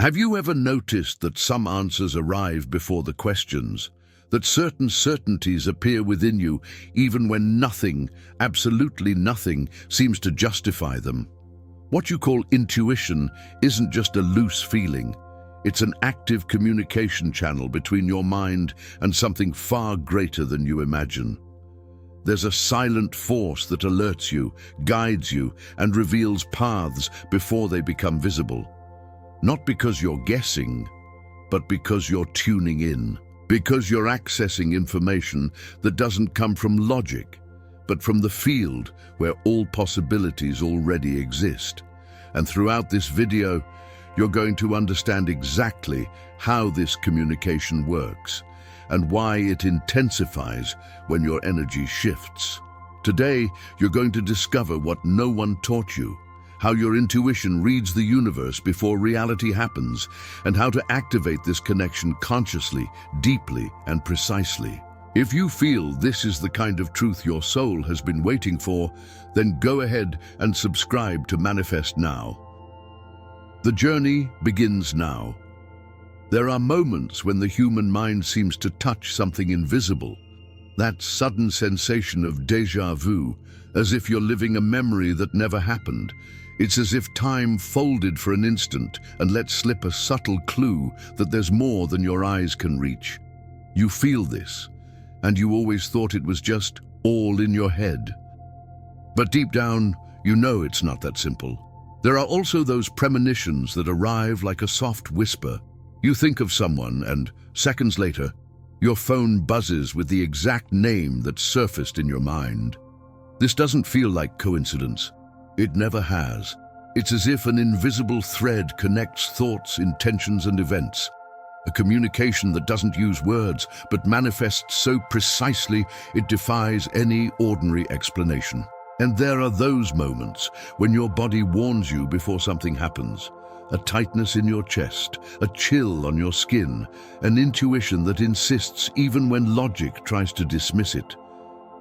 Have you ever noticed that some answers arrive before the questions? That certain certainties appear within you even when nothing, absolutely nothing, seems to justify them? What you call intuition isn't just a loose feeling. It's an active communication channel between your mind and something far greater than you imagine. There's a silent force that alerts you, guides you, and reveals paths before they become visible. Not because you're guessing, but because you're tuning in. Because you're accessing information that doesn't come from logic, but from the field where all possibilities already exist. And throughout this video, you're going to understand exactly how this communication works and why it intensifies when your energy shifts. Today, you're going to discover what no one taught you, how your intuition reads the universe before reality happens, and how to activate this connection consciously, deeply, and precisely. If you feel this is the kind of truth your soul has been waiting for, then go ahead and subscribe to Manifest Now. The journey begins now. There are moments when the human mind seems to touch something invisible. That sudden sensation of déjà vu, as if you're living a memory that never happened. It's as if time folded for an instant and let slip a subtle clue that there's more than your eyes can reach. You feel this, and you always thought it was just all in your head. But deep down, you know it's not that simple. There are also those premonitions that arrive like a soft whisper. You think of someone, and seconds later, your phone buzzes with the exact name that surfaced in your mind. This doesn't feel like coincidence. It never has. It's as if an invisible thread connects thoughts, intentions, and events. A communication that doesn't use words, but manifests so precisely it defies any ordinary explanation. And there are those moments when your body warns you before something happens. A tightness in your chest, a chill on your skin, an intuition that insists even when logic tries to dismiss it.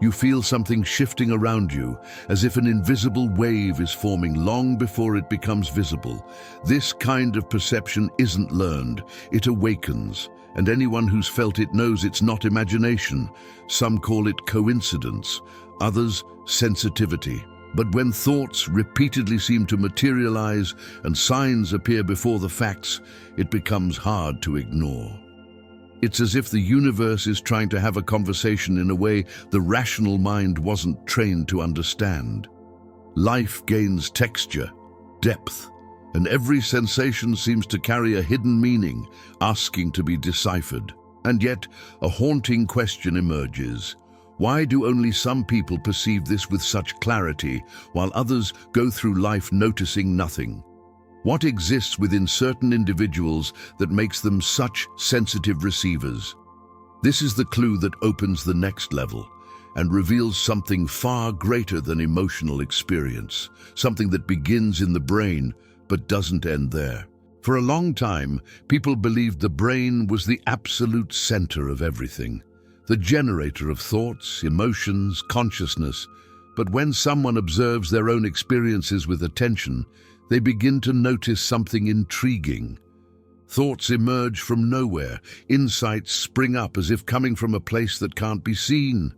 You feel something shifting around you, as if an invisible wave is forming long before it becomes visible. This kind of perception isn't learned, it awakens, and anyone who's felt it knows it's not imagination. Some call it coincidence, others sensitivity. But when thoughts repeatedly seem to materialize and signs appear before the facts, it becomes hard to ignore. It's as if the universe is trying to have a conversation in a way the rational mind wasn't trained to understand. Life gains texture, depth, and every sensation seems to carry a hidden meaning, asking to be deciphered. And yet, a haunting question emerges. Why do only some people perceive this with such clarity, while others go through life noticing nothing? What exists within certain individuals that makes them such sensitive receivers? This is the clue that opens the next level and reveals something far greater than emotional experience, something that begins in the brain but doesn't end there. For a long time, people believed the brain was the absolute center of everything, the generator of thoughts, emotions, consciousness. But when someone observes their own experiences with attention, they begin to notice something intriguing. Thoughts emerge from nowhere, insights spring up as if coming from a place that can't be seen.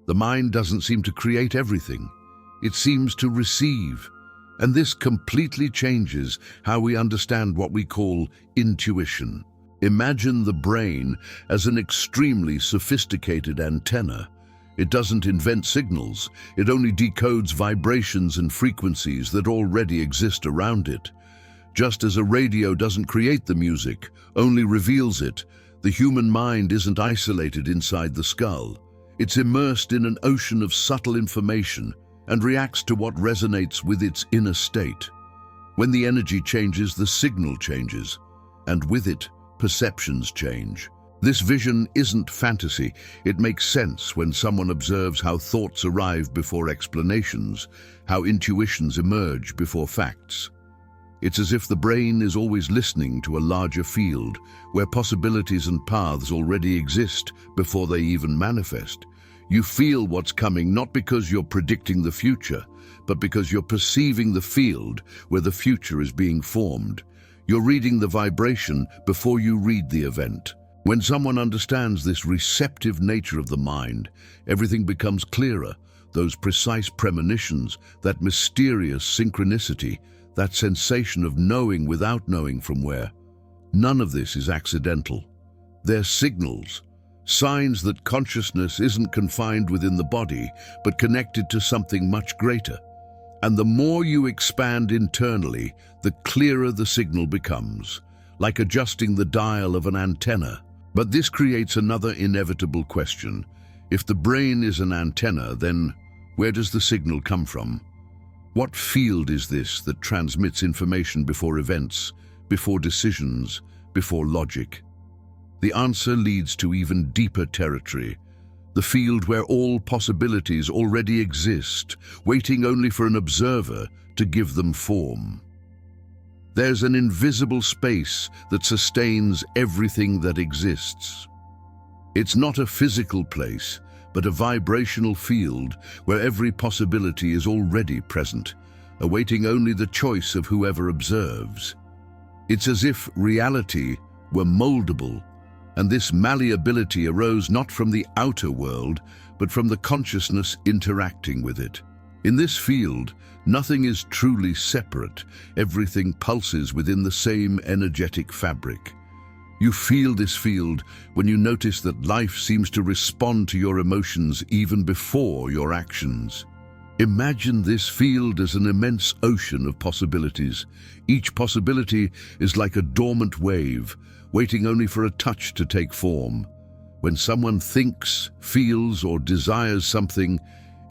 The mind doesn't seem to create everything, it seems to receive. And this completely changes how we understand what we call intuition. Imagine the brain as an extremely sophisticated antenna. It doesn't invent signals, it only decodes vibrations and frequencies that already exist around it. Just as a radio doesn't create the music, only reveals it, the human mind isn't isolated inside the skull. It's immersed in an ocean of subtle information and reacts to what resonates with its inner state. When the energy changes, the signal changes, and with it, perceptions change. This vision isn't fantasy. It makes sense when someone observes how thoughts arrive before explanations, how intuitions emerge before facts. It's as if the brain is always listening to a larger field, where possibilities and paths already exist before they even manifest. You feel what's coming not because you're predicting the future, but because you're perceiving the field where the future is being formed. You're reading the vibration before you read the event. When someone understands this receptive nature of the mind, everything becomes clearer. Those precise premonitions, that mysterious synchronicity, that sensation of knowing without knowing from where. None of this is accidental. They're signals, signs that consciousness isn't confined within the body, but connected to something much greater. And the more you expand internally, the clearer the signal becomes, like adjusting the dial of an antenna. But this creates another inevitable question. If the brain is an antenna, then where does the signal come from? What field is this that transmits information before events, before decisions, before logic? The answer leads to even deeper territory, the field where all possibilities already exist, waiting only for an observer to give them form. There's an invisible space that sustains everything that exists. It's not a physical place, but a vibrational field where every possibility is already present, awaiting only the choice of whoever observes. It's as if reality were moldable, and this malleability arose not from the outer world, but from the consciousness interacting with it. In this field, nothing is truly separate. Everything pulses within the same energetic fabric. You feel this field when you notice that life seems to respond to your emotions even before your actions. Imagine this field as an immense ocean of possibilities. Each possibility is like a dormant wave, waiting only for a touch to take form. When someone thinks, feels, or desires something,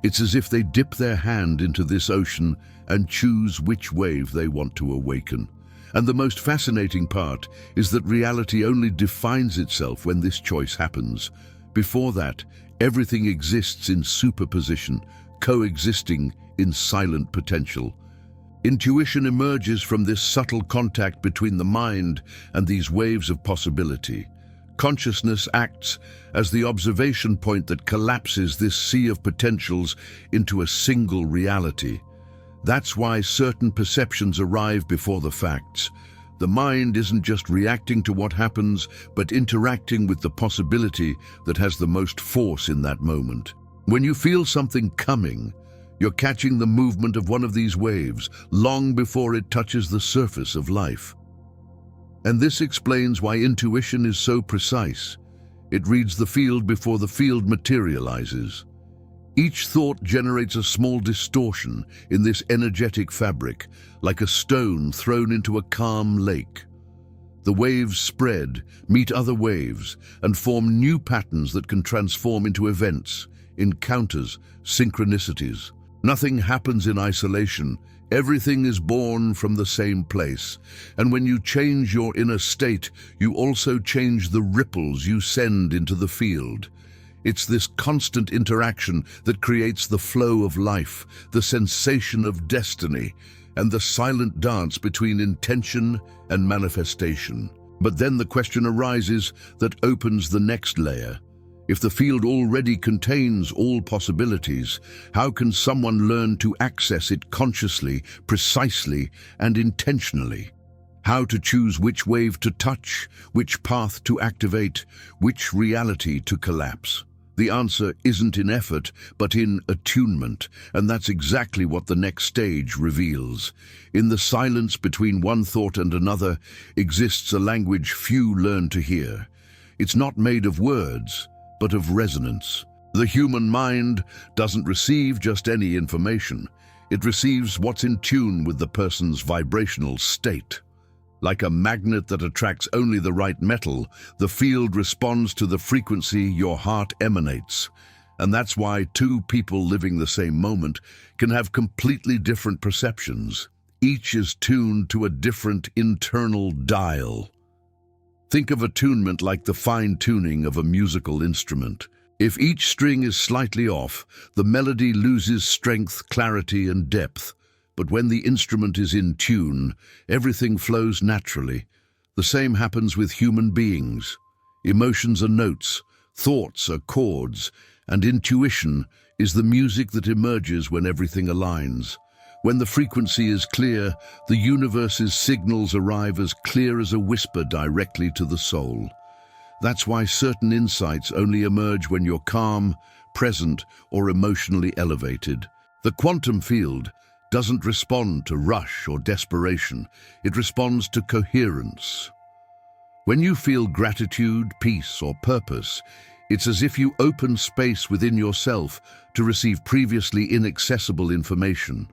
it's as if they dip their hand into this ocean and choose which wave they want to awaken. And the most fascinating part is that reality only defines itself when this choice happens. Before that, everything exists in superposition, coexisting in silent potential. Intuition emerges from this subtle contact between the mind and these waves of possibility. Consciousness acts as the observation point that collapses this sea of potentials into a single reality. That's why certain perceptions arrive before the facts. The mind isn't just reacting to what happens, but interacting with the possibility that has the most force in that moment. When you feel something coming, you're catching the movement of one of these waves long before it touches the surface of life. And this explains why intuition is so precise. It reads the field before the field materializes. Each thought generates a small distortion in this energetic fabric, like a stone thrown into a calm lake. The waves spread, meet other waves, and form new patterns that can transform into events, encounters, synchronicities. Nothing happens in isolation. Everything is born from the same place. And when you change your inner state, you also change the ripples you send into the field. It's this constant interaction that creates the flow of life, the sensation of destiny, and the silent dance between intention and manifestation. But then the question arises that opens the next layer. If the field already contains all possibilities, how can someone learn to access it consciously, precisely, and intentionally? How to choose which wave to touch, which path to activate, which reality to collapse? The answer isn't in effort, but in attunement, and that's exactly what the next stage reveals. In the silence between one thought and another exists a language few learn to hear. It's not made of words, but of resonance. The human mind doesn't receive just any information. It receives what's in tune with the person's vibrational state. Like a magnet that attracts only the right metal, the field responds to the frequency your heart emanates. And that's why two people living the same moment can have completely different perceptions. Each is tuned to a different internal dial. Think of attunement like the fine-tuning of a musical instrument. If each string is slightly off, the melody loses strength, clarity, and depth. But when the instrument is in tune, everything flows naturally. The same happens with human beings. Emotions are notes, thoughts are chords, and intuition is the music that emerges when everything aligns. When the frequency is clear, the universe's signals arrive as clear as a whisper directly to the soul. That's why certain insights only emerge when you're calm, present, or emotionally elevated. The quantum field doesn't respond to rush or desperation. It responds to coherence. When you feel gratitude, peace, or purpose, it's as if you open space within yourself to receive previously inaccessible information.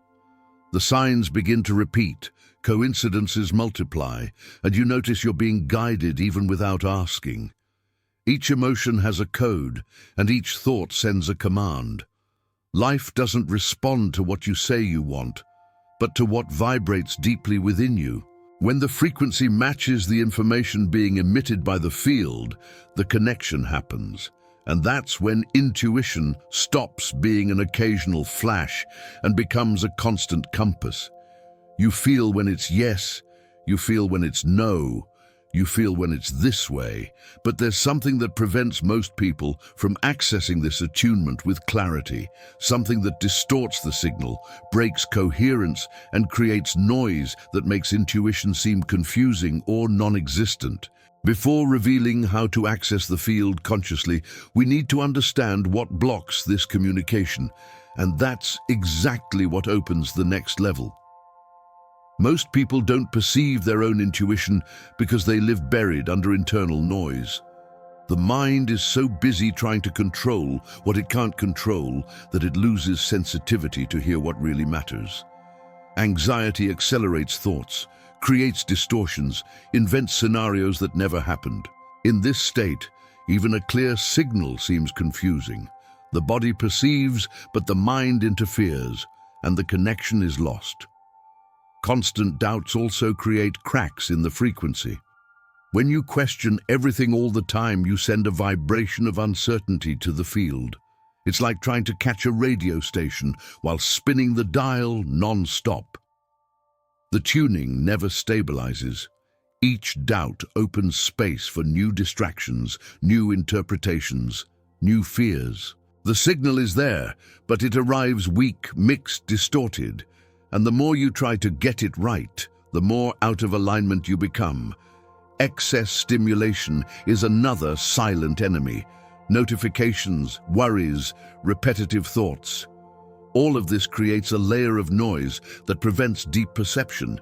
The signs begin to repeat, coincidences multiply, and you notice you're being guided even without asking. Each emotion has a code, and each thought sends a command. Life doesn't respond to what you say you want, but to what vibrates deeply within you. When the frequency matches the information being emitted by the field, the connection happens. And that's when intuition stops being an occasional flash and becomes a constant compass. You feel when it's yes, you feel when it's no, you feel when it's this way, but there's something that prevents most people from accessing this attunement with clarity, something that distorts the signal, breaks coherence, and creates noise that makes intuition seem confusing or non-existent. Before revealing how to access the field consciously, we need to understand what blocks this communication, and that's exactly what opens the next level. Most people don't perceive their own intuition because they live buried under internal noise. The mind is so busy trying to control what it can't control that it loses sensitivity to hear what really matters. Anxiety accelerates thoughts, creates distortions, invents scenarios that never happened. In this state, even a clear signal seems confusing. The body perceives, but the mind interferes, and the connection is lost. Constant doubts also create cracks in the frequency. When you question everything all the time, you send a vibration of uncertainty to the field. It's like trying to catch a radio station while spinning the dial non-stop. The tuning never stabilizes. Each doubt opens space for new distractions, new interpretations, new fears. The signal is there, but it arrives weak, mixed, distorted. And the more you try to get it right, the more out of alignment you become. Excess stimulation is another silent enemy. Notifications, worries, repetitive thoughts. All of this creates a layer of noise that prevents deep perception.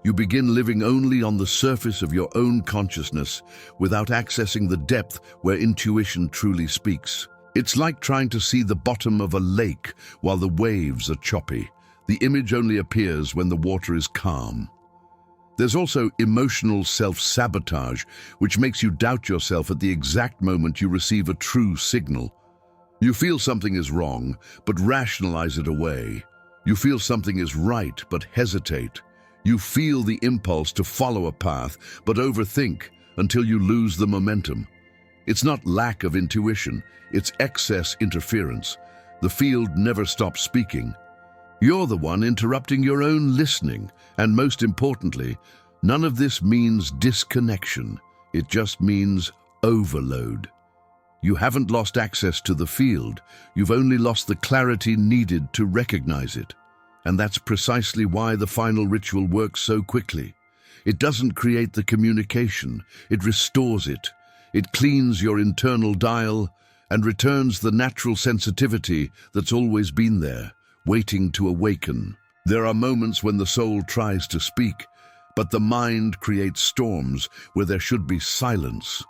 You begin living only on the surface of your own consciousness without accessing the depth where intuition truly speaks. It's like trying to see the bottom of a lake while the waves are choppy. The image only appears when the water is calm. There's also emotional self-sabotage, which makes you doubt yourself at the exact moment you receive a true signal. You feel something is wrong, but rationalize it away. You feel something is right, but hesitate. You feel the impulse to follow a path, but overthink until you lose the momentum. It's not lack of intuition, it's excess interference. The field never stops speaking. You're the one interrupting your own listening, and most importantly, none of this means disconnection. It just means overload. You haven't lost access to the field, you've only lost the clarity needed to recognize it. And that's precisely why the final ritual works so quickly. It doesn't create the communication, it restores it. It cleans your internal dial and returns the natural sensitivity that's always been there, waiting to awaken. There are moments when the soul tries to speak, but the mind creates storms where there should be silence.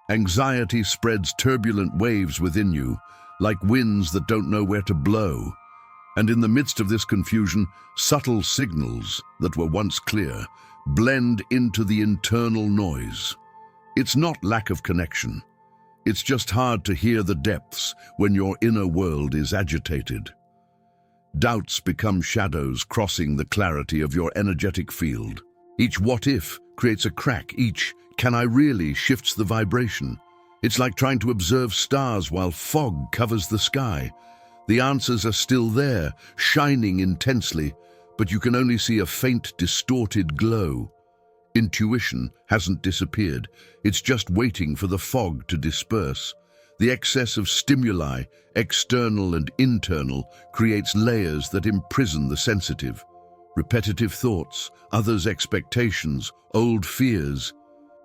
Anxiety spreads turbulent waves within you, like winds that don't know where to blow. And in the midst of this confusion, subtle signals that were once clear blend into the internal noise. It's not lack of connection. It's just hard to hear the depths when your inner world is agitated. Doubts become shadows crossing the clarity of your energetic field. Each what if creates a crack, each can I really shifts the vibration. It's like trying to observe stars while fog covers the sky. The answers are still there, shining intensely, but you can only see a faint, distorted glow. Intuition hasn't disappeared, it's just waiting for the fog to disperse. The excess of stimuli, external and internal, creates layers that imprison the sensitive. repetitive thoughts, others' expectations, old fears.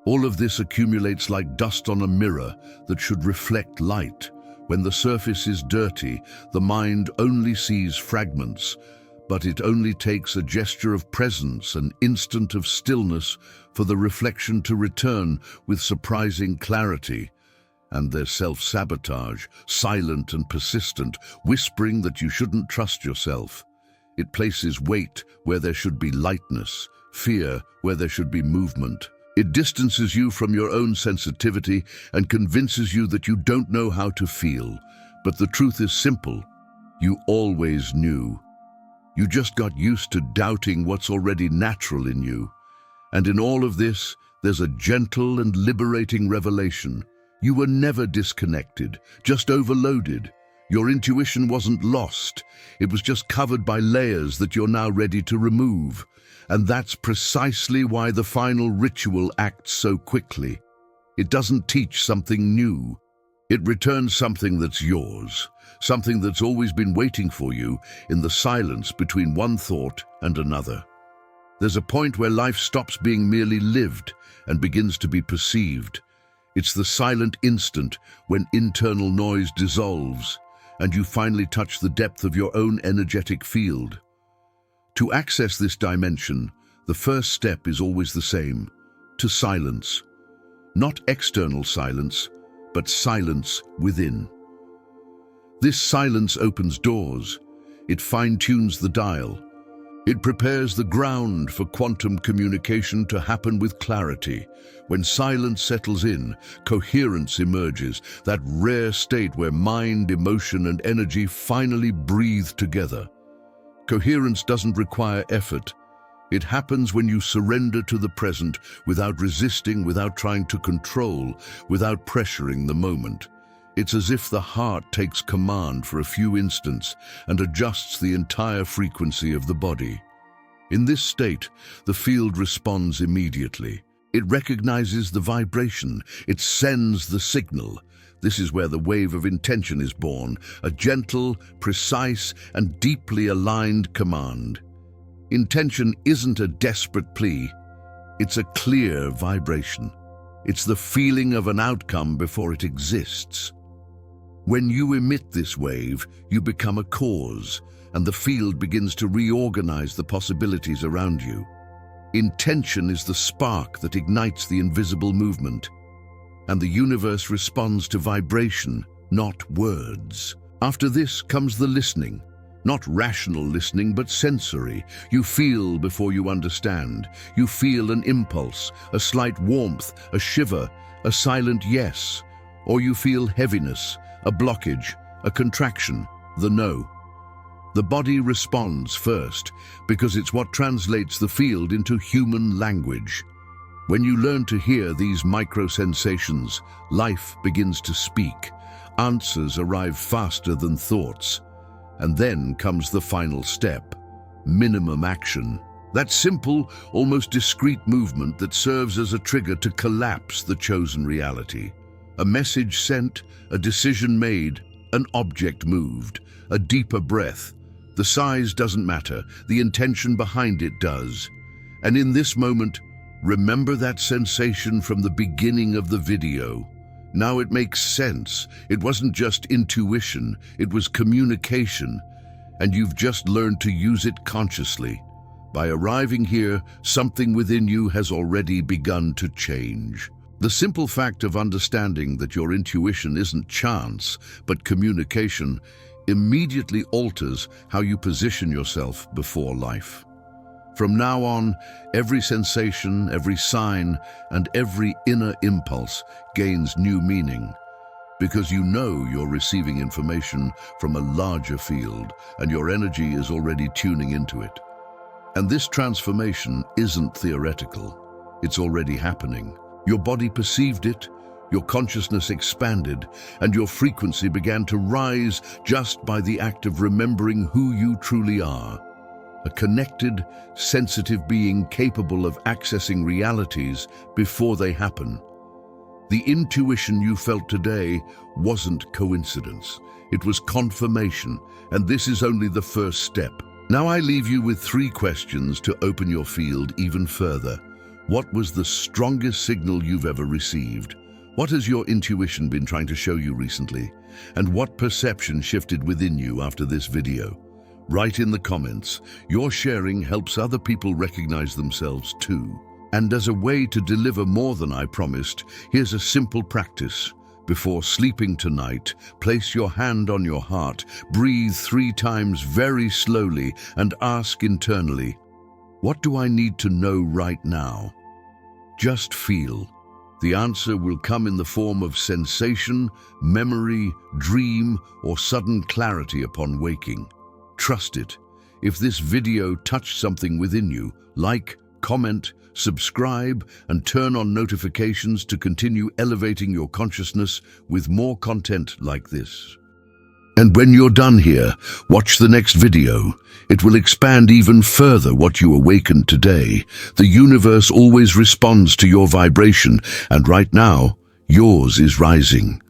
All of this accumulates like dust on a mirror that should reflect light. When the surface is dirty, the mind only sees fragments, but it only takes a gesture of presence, an instant of stillness, for the reflection to return with surprising clarity. And there's self-sabotage, silent and persistent, whispering that you shouldn't trust yourself. It places weight where there should be lightness, fear where there should be movement. It distances you from your own sensitivity and convinces you that you don't know how to feel. But the truth is simple. You always knew. You just got used to doubting what's already natural in you. And in all of this, there's a gentle and liberating revelation. You were never disconnected, just overloaded. Your intuition wasn't lost. It was just covered by layers that you're now ready to remove. And that's precisely why the final ritual acts so quickly. It doesn't teach something new. It returns something that's yours, something that's always been waiting for you in the silence between one thought and another. There's a point where life stops being merely lived and begins to be perceived. It's the silent instant when internal noise dissolves and you finally touch the depth of your own energetic field. To access this dimension, the first step is always the same: to silence. Not external silence, but silence within. This silence opens doors. It fine-tunes the dial. It prepares the ground for quantum communication to happen with clarity. When silence settles in, coherence emerges, that rare state where mind, emotion, and energy finally breathe together. Coherence doesn't require effort. It happens when you surrender to the present without resisting, without trying to control, without pressuring the moment. It's as if the heart takes command for a few instants and adjusts the entire frequency of the body. In this state, the field responds immediately. It recognizes the vibration. It sends the signal. This is where the wave of intention is born, a gentle, precise, and deeply aligned command. Intention isn't a desperate plea. It's a clear vibration. It's the feeling of an outcome before it exists. When you emit this wave, you become a cause, and the field begins to reorganize the possibilities around you. Intention is the spark that ignites the invisible movement, and the universe responds to vibration, not words. After this comes the listening. Not rational listening, but sensory. You feel before you understand. You feel an impulse, a slight warmth, a shiver, a silent yes. Or you feel heaviness, a blockage, a contraction, the no. The body responds first, because it's what translates the field into human language. When you learn to hear these micro-sensations, life begins to speak. Answers arrive faster than thoughts. And then comes the final step: minimum action. That simple, almost discrete movement that serves as a trigger to collapse the chosen reality. A message sent, a decision made, an object moved, a deeper breath. The size doesn't matter, the intention behind it does. And in this moment, remember that sensation from the beginning of the video. Now it makes sense. It wasn't just intuition, it was communication. And you've just learned to use it consciously. By arriving here, something within you has already begun to change. The simple fact of understanding that your intuition isn't chance, but communication, immediately alters how you position yourself before life. From now on, every sensation, every sign, and every inner impulse gains new meaning, because you know you're receiving information from a larger field, and your energy is already tuning into it. And this transformation isn't theoretical. It's already happening. Your body perceived it, your consciousness expanded, and your frequency began to rise just by the act of remembering who you truly are. A connected, sensitive being capable of accessing realities before they happen. The intuition you felt today wasn't coincidence. It was confirmation, and this is only the first step. Now I leave you with 3 questions to open your field even further. What was the strongest signal you've ever received? What has your intuition been trying to show you recently? And what perception shifted within you after this video? Write in the comments. Your sharing helps other people recognize themselves too. And as a way to deliver more than I promised, here's a simple practice. Before sleeping tonight, place your hand on your heart, breathe 3 times very slowly, and ask internally, what do I need to know right now? Just feel. The answer will come in the form of sensation, memory, dream, or sudden clarity upon waking. Trust it. If this video touched something within you, like, comment, subscribe, and turn on notifications to continue elevating your consciousness with more content like this. And when you're done here, watch the next video. It will expand even further what you awakened today. The universe always responds to your vibration, and right now, yours is rising.